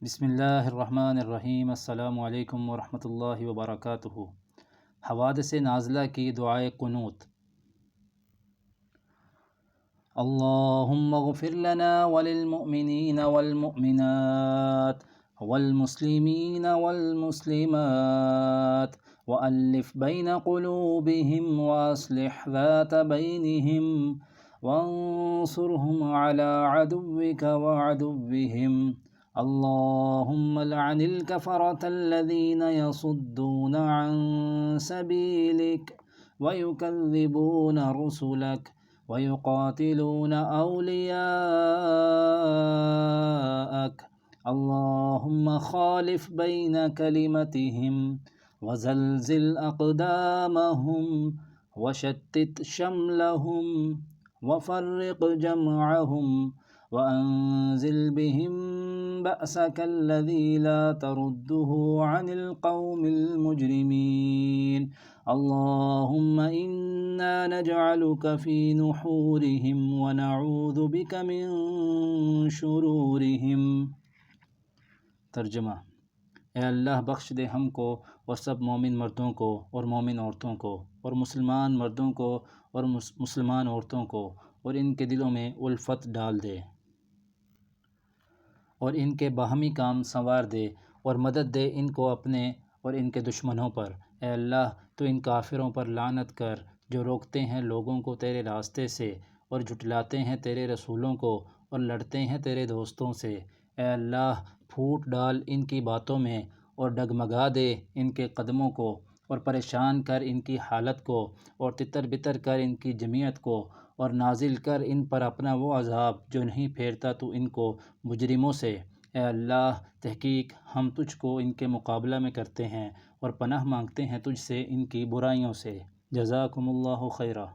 بسم اللہ الرحمن الرحیم۔ السلام علیکم ورحمۃ اللہ وبرکاتہ۔ حوادث نازلہ کی دعائے قنوت۔ اللہم اغفر لنا وللمؤمنین والمؤمنات والمسلمین والمسلمات وألف بین قلوبہم واصلح ذات بینہم وانصرہم علی عدوک وعدوہم اللهم لعن الكفرة الذين يصدون عن سبيلك ويكذبون رسلك ويقاتلون أولياءك اللهم خالف بين كلمتهم وزلزل أقدامهم وشتت شملهم وفرق جمعهم وأنزل بهم بأسك الذي لا ترده عن القوم المجرمين اللهم إنا نجعلك في نحورهم ونعوذ بك من شرورهم۔ ترجمہ: اے اللہ بخش دے ہم کو اور سب مومن مردوں کو اور مومن عورتوں کو اور مسلمان مردوں کو اور مسلمان عورتوں کو، اور ان کے دلوں میں الفت ڈال دے اور ان کے باہمی کام سنوار دے اور مدد دے ان کو اپنے اور ان کے دشمنوں پر۔ اے اللہ تو ان کافروں پر لعنت کر جو روکتے ہیں لوگوں کو تیرے راستے سے اور جھٹلاتے ہیں تیرے رسولوں کو اور لڑتے ہیں تیرے دوستوں سے۔ اے اللہ پھوٹ ڈال ان کی باتوں میں اور ڈگمگا دے ان کے قدموں کو اور پریشان کر ان کی حالت کو اور تتر بتر کر ان کی جمعیت کو اور نازل کر ان پر اپنا وہ عذاب جو نہیں پھیرتا تو ان کو مجرموں سے۔ اے اللہ تحقیق ہم تجھ کو ان کے مقابلہ میں کرتے ہیں اور پناہ مانگتے ہیں تجھ سے ان کی برائیوں سے۔ جزاکم اللہ خیرا۔